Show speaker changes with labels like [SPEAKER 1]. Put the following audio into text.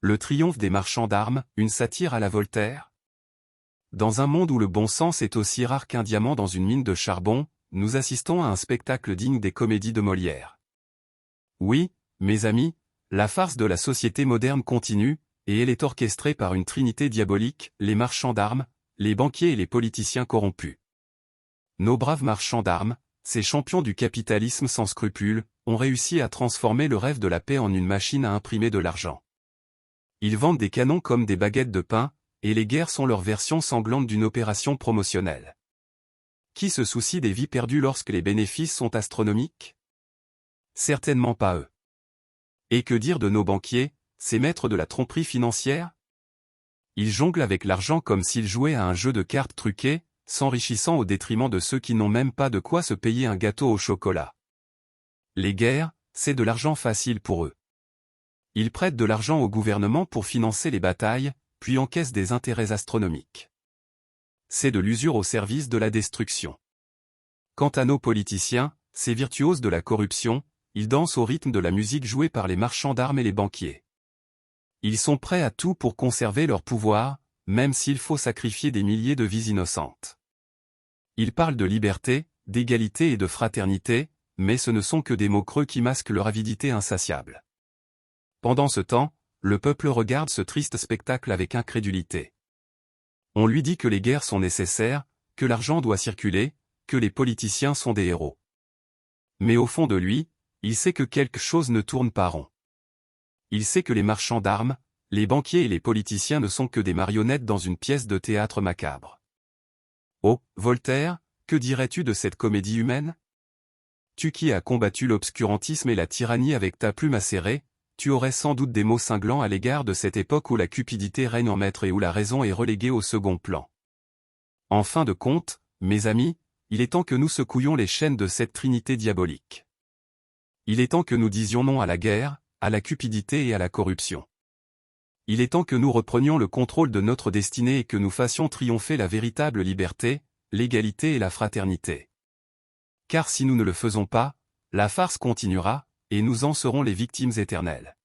[SPEAKER 1] Le triomphe des marchands d'armes, une satire à la Voltaire? Dans un monde où le bon sens est aussi rare qu'un diamant dans une mine de charbon, nous assistons à un spectacle digne des comédies de Molière. Oui, mes amis, la farce de la société moderne continue, et elle est orchestrée par une trinité diabolique, les marchands d'armes, les banquiers et les politiciens corrompus. Nos braves marchands d'armes, ces champions du capitalisme sans scrupules, ont réussi à transformer le rêve de la paix en une machine à imprimer de l'argent. Ils vendent des canons comme des baguettes de pain, et les guerres sont leur version sanglante d'une opération promotionnelle. Qui se soucie des vies perdues lorsque les bénéfices sont astronomiques? Certainement pas eux. Et que dire de nos banquiers, ces maîtres de la tromperie financière? Ils jonglent avec l'argent comme s'ils jouaient à un jeu de cartes truqué, s'enrichissant au détriment de ceux qui n'ont même pas de quoi se payer un gâteau au chocolat. Les guerres, c'est de l'argent facile pour eux. Ils prêtent de l'argent au gouvernement pour financer les batailles, puis encaissent des intérêts astronomiques. C'est de l'usure au service de la destruction. Quant à nos politiciens, ces virtuoses de la corruption, ils dansent au rythme de la musique jouée par les marchands d'armes et les banquiers. Ils sont prêts à tout pour conserver leur pouvoir, même s'il faut sacrifier des milliers de vies innocentes. Ils parlent de liberté, d'égalité et de fraternité, mais ce ne sont que des mots creux qui masquent leur avidité insatiable. Pendant ce temps, le peuple regarde ce triste spectacle avec incrédulité. On lui dit que les guerres sont nécessaires, que l'argent doit circuler, que les politiciens sont des héros. Mais au fond de lui, il sait que quelque chose ne tourne pas rond. Il sait que les marchands d'armes, les banquiers et les politiciens ne sont que des marionnettes dans une pièce de théâtre macabre. Oh, Voltaire, que dirais-tu de cette comédie humaine? Tu qui as combattu l'obscurantisme et la tyrannie avec ta plume acérée, tu aurais sans doute des mots cinglants à l'égard de cette époque où la cupidité règne en maître et où la raison est reléguée au second plan. En fin de compte, mes amis, il est temps que nous secouions les chaînes de cette trinité diabolique. Il est temps que nous disions non à la guerre, à la cupidité et à la corruption. Il est temps que nous reprenions le contrôle de notre destinée et que nous fassions triompher la véritable liberté, l'égalité et la fraternité. Car si nous ne le faisons pas, la farce continuera, et nous en serons les victimes éternelles.